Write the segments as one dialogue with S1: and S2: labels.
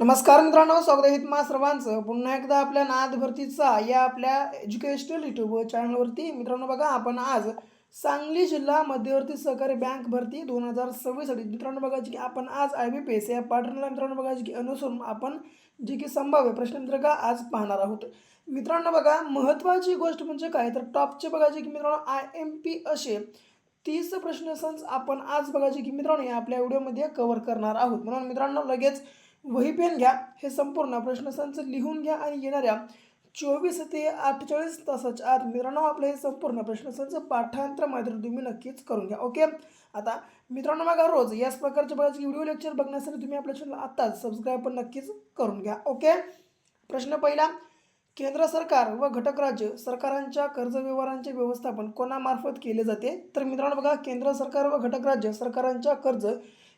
S1: नमस्कार मित्रांनो, स्वागत आहे तुम्हा सर्वांचं पुन्हा एकदा आपल्या नाद भरतीचा या आपल्या एज्युकेशनल यूट्यूब चॅनलवरती. मित्रांनो बघा, आपण आज सांगली जिल्हा मध्यवर्ती सहकारी बँक भरती 2026 साठी मित्रांनो बघा की आपण आज IBPS या पाठवलेल्या मित्रांनो बघा की अनुसरून आपण जे की संभाव्य प्रश्नपत्रिका आज पाहणार आहोत. मित्रांनो बघा, महत्त्वाची गोष्ट म्हणजे काय तर टॉपचे बघा की मित्रांनो IMP असे 30 प्रश्नसंच आपण आज बघा की मित्रांनो या आपल्या व्हिडिओमध्ये कव्हर करणार आहोत. म्हणून मित्रांनो लगेच वही पेन घ्या, हे संपूर्ण प्रश्नसंच लिहून घ्या आणि येणाऱ्या 24 ते 48 तासाच्या आत मित्रांनो आपलं हे संपूर्ण प्रश्नसंच पाठांतर मात्र तुम्ही नक्कीच करून घ्या. ओके. आता मित्रांनो बघा, रोज याच प्रकारचे बघा व्हिडिओ लेक्चर बघण्यासाठी तुम्ही आपल्या चॅनल आत्ताच सबस्क्राईब पण नक्कीच करून घ्या. ओके. प्रश्न पहिला, केंद्र सरकार व घटक राज्य सरकारांच्या कर्ज व्यवहारांचे व्यवस्थापन कोणामार्फत केले जाते? तर मित्रांनो बघा, केंद्र सरकार व घटक राज्य सरकारांच्या कर्ज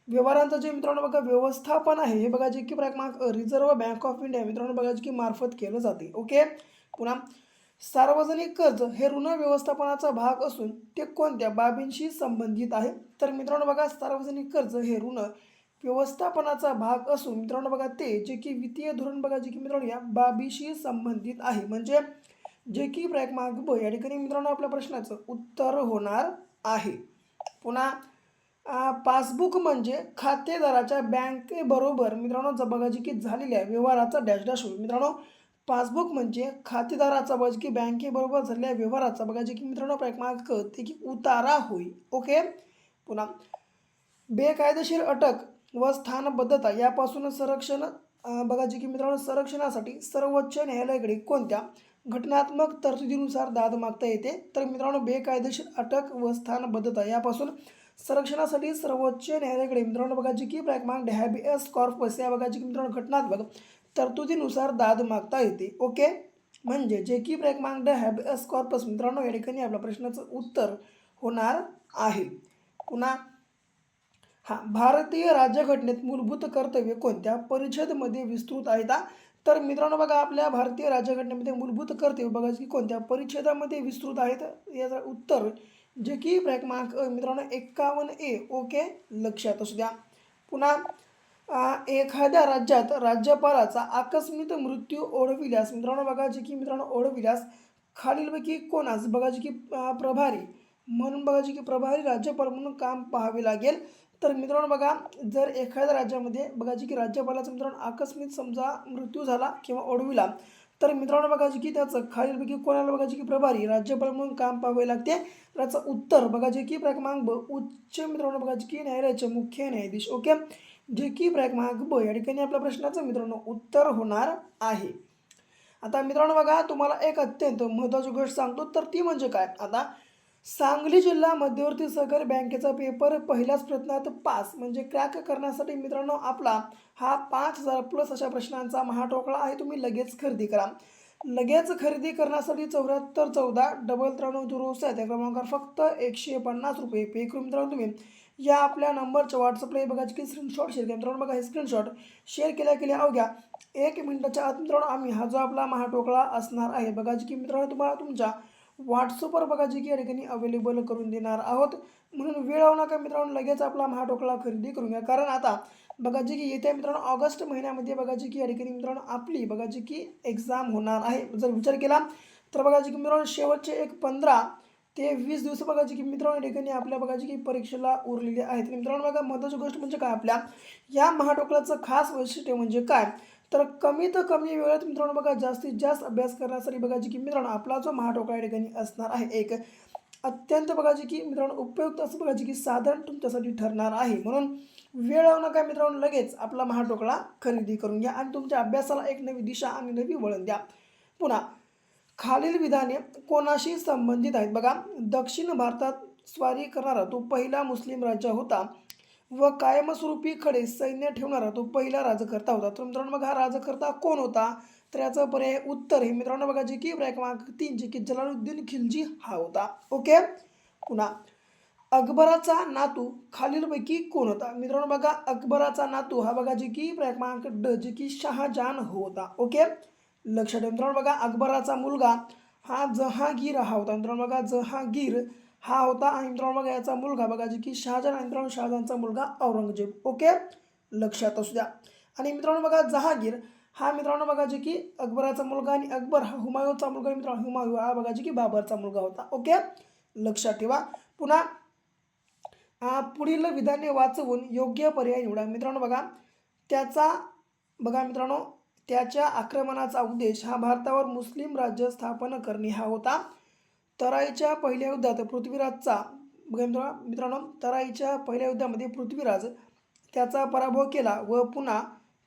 S1: व्यवहारांचं जे मित्रांनो बघा व्यवस्थापन आहे हे बघा जे की क्रमांक रिझर्व्ह बँक ऑफ इंडिया मित्रांनो बघा की मार्फत केलं जाते. ओके. पुन्हा सार्वजनिक कर्ज हे ऋण व्यवस्थापनाचा भाग असून ते कोणत्या बाबींशी संबंधित आहे? तर मित्रांनो बघा, सार्वजनिक कर्ज हे ऋण व्यवस्थापनाचा भाग असून मित्रांनो बघा ते जे की वित्तीय धोरण बघा जे की मित्रांनो या बाबीशी संबंधित आहे. म्हणजे जे की क्रमांक ब या ठिकाणी मित्रांनो आपल्या प्रश्नाचं उत्तर होणार आहे. पुन्हा पासबुक म्हणजे खातेदाराच्या बँकेबरोबर मित्रांनो बघा जी की झालेल्या व्यवहाराचा डॅश डॅश होईल. मित्रांनो पासबुक म्हणजे खातेदाराचा बघा की बँकेबरोबर झालेल्या व्यवहाराचा बघा जे की मित्रांनो क्रमांक ते की उतारा होईल. ओके. पुन्हा बेकायदेशीर अटक व स्थानबद्धता यापासून संरक्षण बघा जे की मित्रांनो संरक्षणासाठी सर्वोच्च न्यायालयाकडे कोणत्या घटनात्मक तरतुदीनुसार दाद मागता येते? तर मित्रांनो बेकायदेशीर अटक व स्थानबद्धता यापासून संरक्षणासाठी सर्वोच्च न्यायालयाकडे मित्रांनो बघा जी की क्रमांक हॅबियस कॉर्पस या बघा जी की मित्रांनो घटनात्मक तरतुदीनुसार दाद मागता येते. ओके. म्हणजे जे की क्रमांक हॅबियस कॉर्पस मित्रांनो या ठिकाणी आपल्या प्रश्नाचं उत्तर होणार आहे. पुन्हा भारतीय राज्यघटनेत मूलभूत कर्तव्य कोणत्या परिच्छेदमध्ये विस्तृत आहेत? तर मित्रांनो बघा, आपल्या भारतीय राज्यघटनेमध्ये मूलभूत कर्तव्य बघा की कोणत्या परिच्छेदामध्ये विस्तृत आहेत? याचं उत्तर जे की क्रमांक मित्रांनो 51A. ओके. लक्षात असू द्या. पुन्हा एखाद्या राज्यात राज्यपालाचा आकस्मिक मृत्यू ओढविल्यास मित्रांनो बघा जे की मित्रांनो ओढविल्यास खालीलपैकी कोणास बघा जे की प्रभारी म्हणून बघा जे की प्रभारी राज्यपाल म्हणून काम पाहावे लागेल? तर मित्रांनो बघा, जर एखाद्या राज्यामध्ये बघा जी की राज्यपालाचा मित्रांनो आकस्मिक समजा मृत्यू झाला किंवा ओढविला तर मित्रांनो बघा जी की त्याचं खालीलपैकी कोणाला बघा जी की प्रभारी राज्यपाल म्हणून काम पाहावे लागते? त्याचं उत्तर बघा जे की क्रमांक ब उच्च मित्रांनो बघा जी की न्यायालयाचे मुख्य न्यायाधीश. ओके. जे की क्रमांक ब या ठिकाणी आपल्या प्रश्नाचं मित्रांनो उत्तर होणार आहे. आता मित्रांनो बघा, तुम्हाला एक अत्यंत महत्त्वाची गोष्ट सांगतो, तर ती म्हणजे काय? आता सांगली जिल्हा मध्यवर्ती सहकारी बँकेचा पेपर पहिल्याच प्रयत्नात पास म्हणजे क्रॅक करण्यासाठी मित्रांनो आपला हा 5000 प्लस अशा प्रश्नांचा महाटोकळा आहे. तुम्ही लगेच खरेदी करा. लगेच खरेदी करण्यासाठी 74 93 93 0 7 या क्रमांकावर फक्त 150 रुपये पे करून मित्रांनो तुम्ही या आपल्या नंबरच्या व्हॉट्सअपला बघा की स्क्रीनशॉट शेअर केला. मित्रांनो बघा, हे स्क्रीनशॉट शेअर केल्या अवघ्या 1 मिनिटाच्या आत मित्रांनो आम्ही हा जो आपला महाटोकळा असणार आहे बघा की मित्रांनो तुम्हाला तुमच्या व्हॉट्सअपवर बघा जी की या ठिकाणी अवेलेबल करून देणार आहोत. म्हणून वेळ लावू नका मित्रांनो, लगेच आपला महाटोकळा खरेदी करून घ्या. कारण आता बघा जी की येत्या मित्रांनो ऑगस्ट महिन्यामध्ये बघा जी की या ठिकाणी मित्रांनो आपली बघा जी की एक्झाम होणार आहे. जर विचार केला तर बघा जी की मित्रांनो शेवटचे एक 15 ते 20 दिवस बघा जी की मित्रांनो या ठिकाणी आपल्या बघा जी की परीक्षेला उरलेले आहेत. मित्रांनो बघा, महत्त्वाची गोष्ट म्हणजे काय, आपल्या या महाटोकळ्याचं खास वैशिष्ट्य म्हणजे काय, तर कमीत कमी वेळेत मित्रांनो बघा जास्तीत जास्त अभ्यास करण्यासाठी बघा जी की मित्रांनो आपला जो महाटोकळा या ठिकाणी असणार आहे एक अत्यंत बघा जी की मित्रांनो उपयुक्त असं बघा जी की साधन तुमच्यासाठी ठरणार आहे. म्हणून वेळ लावू नका मित्रांनो, लगेच आपला महाटोकळा खरेदी करून घ्या आणि तुमच्या अभ्यासाला एक नवी दिशा आणि नवी वळण द्या. पुन्हा खालील विधाने कोणाशी संबंधित आहेत? बघा, दक्षिण भारतात स्वारी करणारा तो पहिला मुस्लिम राज्य होता व कायमस्वरूपी खडे सैन्य ठेवणारा तो पहिला राजकर्ता होता. तर मित्रांनो बघा, हा राजकर्ता कोण होता? तर याचं पर्याय उत्तर हे मित्रांनो बघा जे की क्रमांक 3 जे की जलालुद्दीन खिलजी हा होता. ओके. पुन्हा अकबराचा नातू खालीलपैकी कोण होता? मित्रांनो बघा, अकबराचा नातू हा बघा जे की क्रमांक ड जे की शहाजहान होता. ओके. लक्षात ठेवा मित्रांनो बघा, अकबराचा मुलगा हा जहांगीर हा होता. मित्रांनो बघा, जहांगीर हा होता आणि मित्रांनो बघा याचा मुलगा बघा जे की शहाजहान, मित्रांनो शहाजहानचा मुलगा औरंगजेब. ओके. लक्षात असू द्या. आणि मित्रांनो बघा जहांगीर हा मित्रांनो बघा जे की अकबराचा मुलगा आणि अकबर हा हुमायूँचा मुलगा, मित्रांनो हुमायूँ हा बघा जे की बाबरचा मुलगा होता. ओके, लक्षात ठेवा. पुन्हा पुढील विधाने वाचवून योग्य पर्याय निवडा. मित्रांनो बघा त्याचा बघा मित्रांनो त्याच्या आक्रमणाचा उद्देश हा भारतावर मुस्लिम राज्य स्थापन करणे हा होता. तराईच्या पहिल्या युद्धात पृथ्वीराजचा बघा मित्रांनो तराईच्या पहिल्या युद्धामध्ये पृथ्वीराज त्याचा पराभव केला व पुन्हा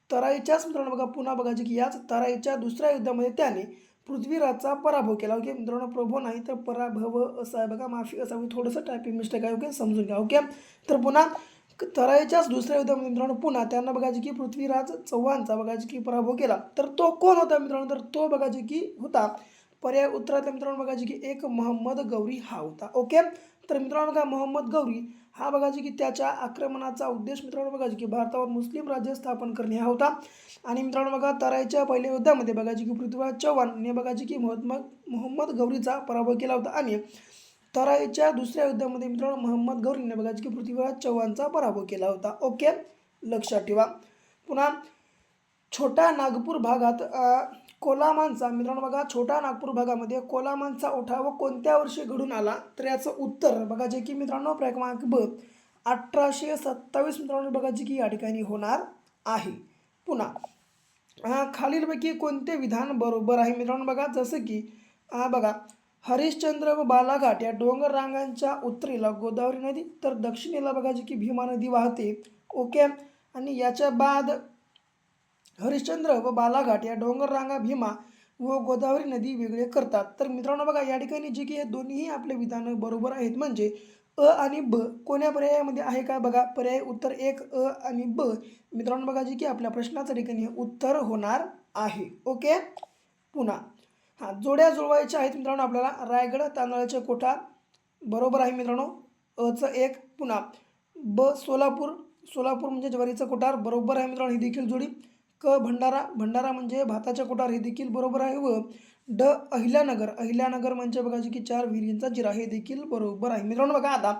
S1: तराईच्याच मित्रांनो बघा पुन्हा बघा जे की याच तराईच्या दुसऱ्या युद्धामध्ये त्याने पृथ्वीराजचा पराभव केला. ओके मित्रांनो, प्रभो नाही तर पराभव असं आहे बघा, माफी असावी, थोडंसं टायपिंग मिस्टेक आहे. ओके, समजून घ्या. ओके, तर पुन्हा तराईच्याच दुसऱ्या युद्धामध्ये मित्रांनो पुन्हा त्यांना बघा जे की पृथ्वीराज चव्हाणचा बघा जे की पराभव केला. तर तो कोण होता मित्रांनो, तर तो बघा जे की होता पर्याय उत्तरातल्या मित्रांनो बघा जे की एक मोहम्मद गौरी हा होता. ओके, तर मित्रांनो बघा मोहम्मद गौरी हा बघा जे की त्याच्या आक्रमणाचा उद्देश मित्रांनो बघा जे की भारतावर मुस्लिम राज्य स्थापन करणे हा होता. आणि मित्रांनो बघा तराईच्या पहिल्या युद्धामध्ये बघा जे की पृथ्वीराज चव्हाणने बघा जे की मोहम्मद गौरीचा पराभव केला होता. आणि तराईच्या दुसऱ्या युद्धामध्ये मित्रांनो मोहम्मद गौरीने बघा जे की पृथ्वीराज चव्हाणचा पराभव केला होता. ओके, लक्षात ठेवा. पुन्हा छोटा नागपूर भागात कोलामांचा मित्रांनो बघा छोटा नागपूर भागामध्ये कोलामांचा उठाव कोणत्या वर्षी घडून आला, तर याचं उत्तर बघा जे की मित्रांनो क्रमांक ब 1827 मित्रांनो बघा जे की या ठिकाणी होणार आहे. पुन्हा खालीलपैकी कोणते विधान बरोबर आहे मित्रांनो बघा, जसं की बघा हरिश्चंद्र व बालाघाट या डोंगर रांगांच्या उत्तरेला गोदावरी नदी तर दक्षिणेला बघा जे की भीमा नदी वाहते. ओके, आणि याच्या बाद हरिश्चंद्र व बालाघाट या डोंगर रांगा भीमा व गोदावरी नदी वेगळे करतात. तर मित्रांनो बघा या ठिकाणी जे की हे दोन्ही आपले विधानं बरोबर आहेत. म्हणजे अ आणि ब कोण्या पर्यायामध्ये आहे का बघा, पर्याय उत्तर एक अ आणि ब मित्रांनो बघा जे की आपल्या प्रश्नाचं ठिकाणी उत्तर होणार आहे. ओके, पुन्हा जोड्या जुळवायच्या आहेत मित्रांनो आपल्याला. रायगड तांदळाचे कोठार बरोबर आहे मित्रांनो, अचं एक. पुन्हा ब सोलापूर म्हणजे ज्वारीचं कोठार बरोबर आहे मित्रांनो, ही देखील जोडी. क भंडारा म्हणजे भाताच्या कोठार हे देखील बरोबर आहे. व ड अहिल्यानगर म्हणजे बघा जे की 4 विहिरींचा जिरा हे देखील बरोबर आहे. मित्रांनो बघा आता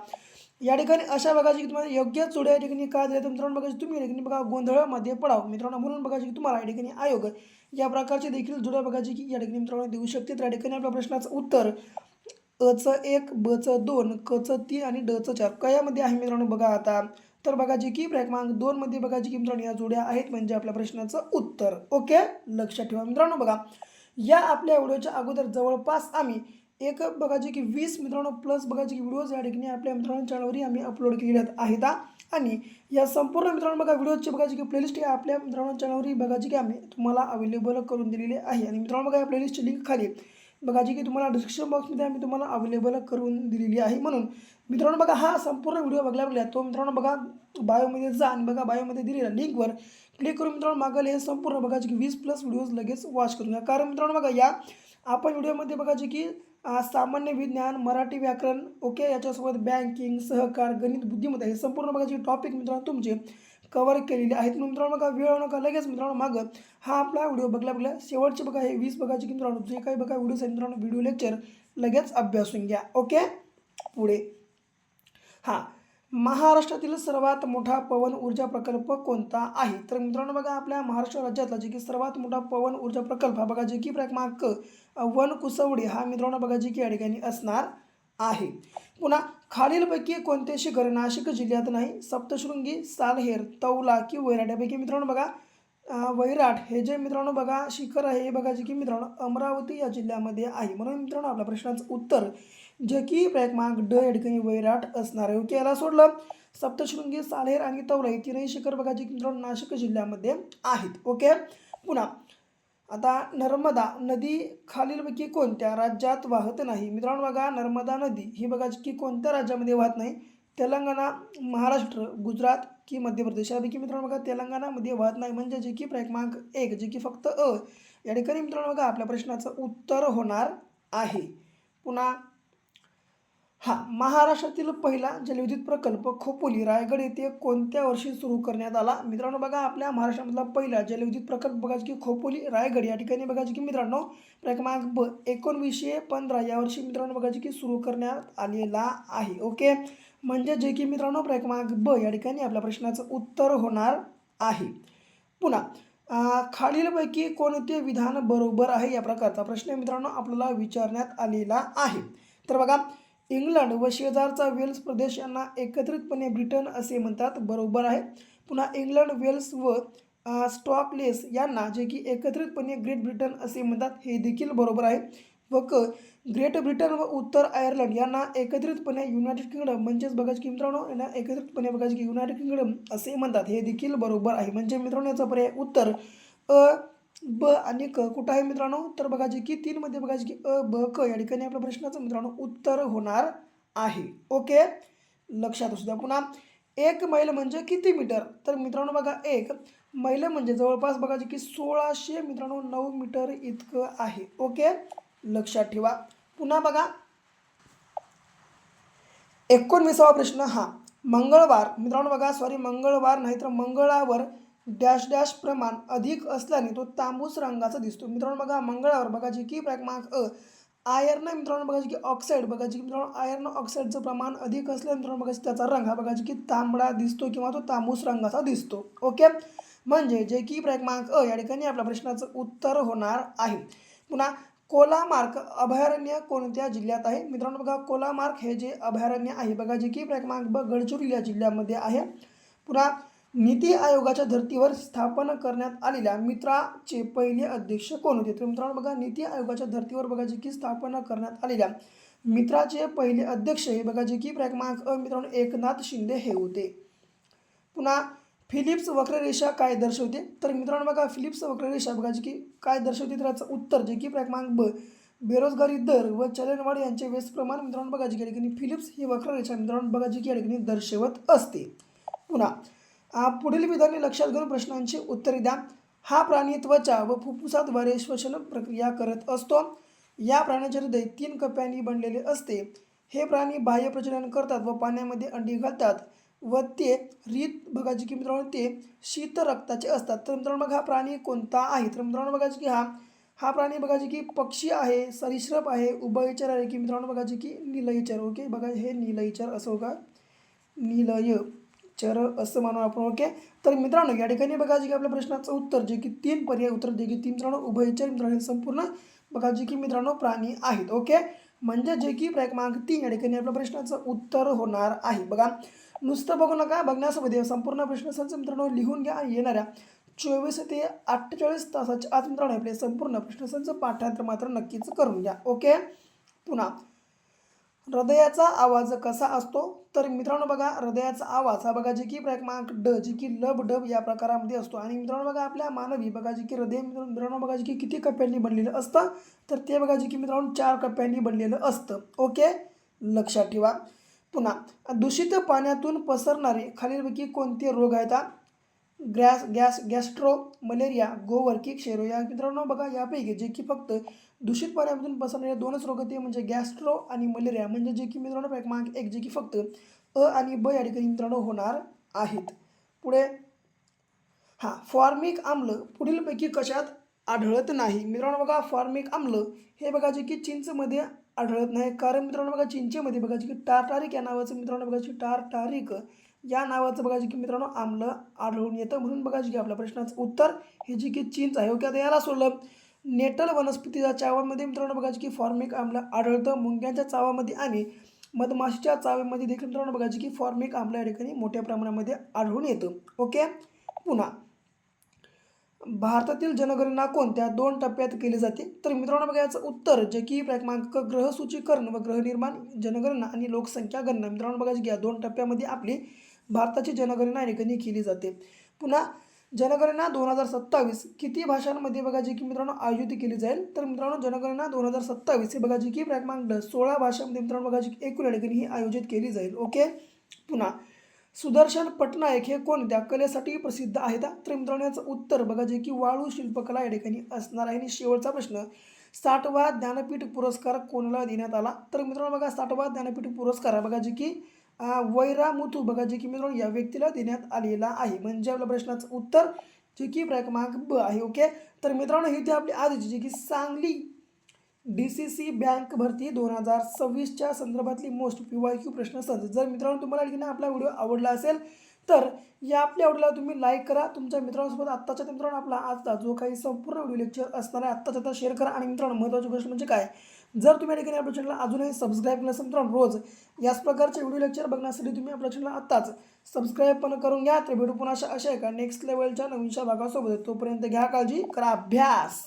S1: या ठिकाणी अशा बघा जी तुम्हाला योग्य जोड्या या ठिकाणी का दिल्या, तर मित्रांनो बघा तुम्ही या ठिकाणी बघा गोंधळामध्ये पडाव मित्रांनो, म्हणून बघा की तुम्हाला या ठिकाणी आयोग या प्रकारचे देखील जोड्या बघा जी की या ठिकाणी मित्रांनो देऊ शकते. तर या ठिकाणी आपल्या प्रश्नाचं उत्तर अचं 1, बचं 2, कचं 3 आणि डचं 4 कयामध्ये आहे मित्रांनो बघा आता. तर बघा जे की क्रमांक 2 मध्ये बघा जी की मित्रांनो या जोड्या आहेत म्हणजे आपल्या प्रश्नाचं उत्तर. ओके, लक्षात ठेवा. मित्रांनो बघा या आपल्या व्हिडिओच्या अगोदर जवळपास आम्ही एक बघा जे की 20 मित्रांनो प्लस बघा जे की व्हिडिओज या ठिकाणी आपल्या मित्रांनो चॅनलवरही आम्ही अपलोड केलेले आहेत. आणि या संपूर्ण मित्रांनो बघा व्हिडिओची बघा जी की प्लेलिस्ट आहे आपल्या मित्रांनो चॅनलवरही बघा जी की आम्ही तुम्हाला अवेलेबल करून दिलेली आहे. आणि मित्रांनो बघा या प्लेलिस्टची लिंक खाली बघा जी की तुम्हाला डिस्क्रिप्शन बॉक्समध्ये आम्ही तुम्हाला अवेलेबल करून दिलेली आहे. म्हणून मित्रांनो बघा हा संपूर्ण व्हिडिओ बघल्या तो मित्रांनो बघा बायोमध्ये जा आणि बघा बायोमध्ये दिलेल्या लिंकवर क्लिक करून मित्रांनो मागेल हे संपूर्ण बघा जे की 20+ व्हिडिओज लगेच वॉच करून घ्या. कारण मित्रांनो बघा या आपण व्हिडिओमध्ये बघा जे की सामान्य विज्ञान, मराठी व्याकरण, ओके, याच्यासोबत बँकिंग, सहकार, गणित, बुद्धिमत्ता हे संपूर्ण बघा जे टॉपिक मित्रांनो तुमचे कवर केलेले आहेत. मित्रांनो बघा वेळ नका लगेच मित्रांनो मागं हा आपला व्हिडिओ बघल्या शेवटचे बघा हे 20 बघा जे की मित्रांनो जे काही बघा व्हिडिओज आहेत मित्रांनो व्हिडिओ लेक्चर लगेच अभ्यासून घ्या. ओके, पुढे महाराष्ट्रातील सर्वात मोठा पवन ऊर्जा प्रकल्प कोणता आहे, तर मित्रांनो बघा आपल्या महाराष्ट्र राज्यातला जे की सर्वात मोठा पवन ऊर्जा प्रकल्प हा बघा जे की क्रमांक वनकुसवडे हा मित्रांनो बघा जे की या ठिकाणी असणार आहे. पुन्हा खालीलपैकी कोणते शिखर नाशिक जिल्ह्यात नाही, सप्तशृंगी, सालहेर, तौला की वैराट यापैकी मित्रांनो बघा वैराट हे जे मित्रांनो बघा शिखर आहे हे बघा जे की मित्रांनो अमरावती या जिल्ह्यामध्ये आहे. म्हणून मित्रांनो आपल्या प्रश्नाचं उत्तर जे की क्रमांक ड या ठिकाणी वैराट असणार आहे. ओके, याला सोडलं सप्तशृंगी, सालहेर आणि तौला हे तीनही शिखर बघा जे की मित्रांनो नाशिक जिल्ह्यामध्ये आहेत. ओके, पुन्हा आता नर्मदा नदी खालीलपैकी कोणत्या राज्यात वाहत नाही, मित्रांनो बघा नर्मदा नदी ही बघा की कोणत्या राज्यामध्ये वाहत नाही, तेलंगणा, महाराष्ट्र, गुजरात की मध्य प्रदेश यापैकी मित्रांनो बघा तेलंगणामध्ये वाहत नाही. म्हणजे जे की क्रमांक 1 जे की फक्त अ या ठिकाणी मित्रांनो बघा आपल्या प्रश्नाचं उत्तर होणार आहे. पुन्हा महाराष्ट्रातील पहिला जलविद्युत प्रकल्प खोपोली रायगड येथे कोणत्या वर्षी सुरू करण्यात आला, मित्रांनो बघा आपल्या महाराष्ट्रामधला पहिला जलविद्युत प्रकल्प बघा की खोपोली रायगड या ठिकाणी बघा की मित्रांनो क्रमांक ब 1915 या वर्षी मित्रांनो बघा की सुरू करण्यात आलेला आहे. ओके, म्हणजे जे की मित्रांनो क्रमांक ब या ठिकाणी आपल्या प्रश्नाचं उत्तर होणार आहे. पुन्हा खालीलपैकी कोणते विधान बरोबर आहे या प्रकारचा प्रश्न मित्रांनो आपल्याला विचारण्यात आलेला आहे. तर बघा, इंग्लंड व शेजारचा वेल्स प्रदेश यांना एकत्रितपणे ब्रिटन असे म्हणतात, बरोबर आहे. पुन्हा इंग्लंड, वेल्स व स्टॉकलेस यांना जे की एकत्रितपणे ग्रेट ब्रिटन असे म्हणतात, हे देखील बरोबर आहे. व ग्रेट ब्रिटन व उत्तर आयर्लंड यांना एकत्रितपणे युनायटेड किंगडम म्हणजेच बघा की मित्रांनो यांना एकत्रितपणे बघा की युनायटेड किंगडम असे म्हणतात, हे देखील बरोबर आहे. म्हणजे मित्रांनो याचा पर्याय उत्तर अ, ब आणि क कुठं आहे मित्रांनो, तर बघा जे की 3मध्ये बघा की अ, ब, क या ठिकाणी आपल्या प्रश्नाचं मित्रांनो उत्तर होणार आहे. ओके, लक्षात असू द्या. पुन्हा 1 मैल म्हणजे किती मीटर, तर मित्रांनो बघा 1 मैल म्हणजे जवळपास बघा की 1600 मित्रांनो 9 मीटर इतकं आहे. ओके, लक्षात ठेवा. पुन्हा बघा 19वा प्रश्न, हा मंगळवार मित्रांनो बघा मंगळवार नाही तर मंगळावर डॅश डॅश प्रमाण अधिक असल्याने तो तांबूस रंगाचा दिसतो. मित्रांनो बघा मंगळावर बघा जी की क्रमांक आयर्न मित्रांनो बघा की ऑक्साईड बघा की मित्रांनो आयर्न ऑक्साईडचं प्रमाण अधिक असल्याने मित्रांनो बघा त्याचा रंग हा बघा की तांबडा दिसतो किंवा तो तांबूस रंगाचा दिसतो. ओके, म्हणजे जे की क्रमांक या ठिकाणी आपल्या प्रश्नाचं उत्तर होणार आहे. पुन्हा कोलामार्क अभयारण्य कोणत्या जिल्ह्यात आहे, मित्रांनो बघा कोलामार्क हे जे अभयारण्य आहे बघा जे की क्रमांक गडचिरोली या जिल्ह्यामध्ये आहे. पुन्हा नीती आयोगाच्या धर्तीवर स्थापन करण्यात आलेल्या मित्राचे पहिले अध्यक्ष कोण होते, तर मित्रांनो बघा नीती आयोगाच्या धर्तीवर बघा जे की स्थापना करण्यात आलेल्या मित्राचे पहिले अध्यक्ष हे बघा जे की क्रमांक मित्रांनो एकनाथ शिंदे हे होते. पुन्हा फिलिप्स वक्ररेषा काय दर्शवते, तर मित्रांनो बघा फिलिप्स वक्ररेषा बघा जी की काय दर्शवते, तर याचं उत्तर जे की क्रमांक ब बेरोजगारी दर व चलनवाढ यांचे व्यस्त प्रमाण मित्रांनो बघा जी की ठिकाणी फिलिप्स ही वक्ररेषा मित्रांनो बघा जी की या ठिकाणी दर्शवत असते. पुन्हा पुढील विधाने लक्षात घेऊन प्रश्नांची उत्तरे द्या. हा प्राणी त्वचा व फुफ्फुसाद्वारे श्वसन प्रक्रिया करत असतो. या प्राण्याचे हृदय 3 कप्प्यांनी बनलेले असते. हे प्राणी बाह्य प्रजनन करतात व पाण्यामध्ये अंडी घालतात व ते बघा जी की मित्रांनो ते शीत रक्ताचे असतात. तर मित्रांनो बघा हा प्राणी कोणता आहे, तर मित्रांनो बघा की हा हा प्राणी बघा जी की पक्षी आहे, सरीसृप आहे, उभयचर आहे की मित्रांनो बघा जी की निलयचर. ओके, बघा हे निलयचर असो का निलयचर असं म्हणून आपण. ओके, तर मित्रांनो या ठिकाणी बघा जी की आपल्या प्रश्नाचं उत्तर जे की 3 पर्याय उत्तर जे की 3 मित्रांनो उभयचर मित्रांनो संपूर्ण बघा जी की मित्रांनो प्राणी आहेत. ओके, म्हणजे जे की क्रमांक 3 या ठिकाणी आपल्या प्रश्नाचं उत्तर होणार आहे. बघा नुसतं बघू नका, बघण्यासोबत संपूर्ण प्रश्नसंच मित्रांनो लिहून घ्या. येणाऱ्या 24 ते 48 तासाच्या आत मित्रांनो आपले संपूर्ण प्रश्नसंच पाठांतर मात्र नक्कीच करून घ्या. ओके, पुन्हा हृदयाचा आवाज कसा असतो, तर मित्रांनो बघा हृदयाचा आवाज हा बघा जे की क्रमांक ड जी की लब डब या प्रकारामध्ये असतो. आणि मित्रांनो बघा आपल्या मानवी बघा जे की हृदय मित्रांनो बघा जे की किती कप्प्यांनी बनलेलं असतं, तर ते बघा जे की मित्रांनो 4 कप्प्यांनी बनलेलं असतं. ओके, लक्षात ठेवा. पुन्हा दूषित पाण्यातून पसरणारे खालीलपैकी कोणते रोग आहेत, गॅस्ट्रो, मलेरिया, गोवर क्षयरोग. या मित्रांनो बघा यापैकी जे की फक्त दूषित पाण्यामधून पसरणारे 2च रोग ते म्हणजे गॅस्ट्रो आणि मलेरिया, म्हणजे जे की मित्रांनो क्रमांक 1 जे की फक्त अ आणि ब या ठिकाणी मित्रांनो होणार आहेत. पुढे फॉर्मिक आम्ल पुढीलपैकी कशात आढळत नाही, मित्रांनो बघा फॉर्मिक आम्ल हे बघा जे की चिंचमध्ये आढळत नाही. कारण मित्रांनो बघा चिंचेमध्ये बघा जे की टार्टारिक या नावाचं मित्रांनो बघा की टार्टारिक या नावाचं बघा जे की मित्रांनो आम्ल आढळून येतं. म्हणून बघा जे की आपल्या प्रश्नाचं उत्तर हे जे की चिंच आहे. ओके, आता याला सोडलं नेटल वनस्पतीच्या चावामध्ये मित्रांनो बघा जे की फॉर्मिक आम्ल आढळतं. मुंग्यांच्या चावामध्ये आणि मधमाशीच्या चावेमध्ये देखील मित्रांनो बघा जे की फॉर्मिक आम्ल या ठिकाणी मोठ्या प्रमाणामध्ये आढळून येतं. ओके, पुन्हा भारतातील जनगणना कोणत्या 2 टप्प्यात केली जाते, तर मित्रांनो बघा याचं उत्तर जे की क्रमांक ग्रहसूचीकरण व गृहनिर्माण जनगणना आणि लोकसंख्या गणना मित्रांनो बघा या 2 टप्प्यामध्ये आपली भारताची जनगणना या ठिकाणी केली जाते. पुन्हा जनगणना 2027 किती भाषांमध्ये बघा जे की मित्रांनो आयोजित केली जाईल, तर मित्रांनो जनगणना 2027 हे बघा जे की क्रमांक 16 भाषांमध्ये मित्रांनो बघा जी एकूण या ठिकाणी ही आयोजित केली जाईल. ओके, पुन्हा सुदर्शन पटनायक हे कोणत्या कलेसाठी प्रसिद्ध आहेत, तर मित्रांनो याचं उत्तर बघा जे की वाळू शिल्पकला या ठिकाणी असणार आहे. आणि शेवटचा प्रश्न 60वा ज्ञानपीठ पुरस्कार कोणाला देण्यात आला, तर मित्रांनो बघा 60वा ज्ञानपीठ पुरस्कार बघा जे की वैरामुथू बघा जे की मित्रांनो या व्यक्तीला देण्यात आलेला आहे. म्हणजे आपल्या प्रश्नाचं उत्तर जे की क्रमांक ब आहे. ओके, तर मित्रांनो ही ती आपली आजची जे की सांगली DCC बँक भरती 2026च्या संदर्भातली मोस्ट PYQ प्रश्नसंच. जर मित्रांनो तुम्हाला आपला व्हिडिओ आवडला असेल तर या आपल्या व्हिडिओला तुम्ही लाईक करा, तुमच्या मित्रांसोबत आत्ताच्या मित्रांनो आपला आजचा जो काही संपूर्ण व्हिडिओ लेक्चर असणार आहे आत्ताच्या आता शेअर करा. आणि मित्रांनो महत्त्वाची गोष्ट म्हणजे काय, जर तुम्ही या ठिकाणी आपल्या चॅनलला अजूनही सबस्क्राईब केलं असेल मित्रांनो, रोज याच प्रकारचे व्हिडिओ लेक्चर बघण्यासाठी तुम्ही आपल्या चॅनलला आत्ताच सबस्क्राईब पण करून घ्या. तर भेटू पुन्हा अशा एका नेक्स्ट लेवलच्या नवीनशा भागासोबत. तोपर्यंत घ्या काळजी, करा अभ्यास.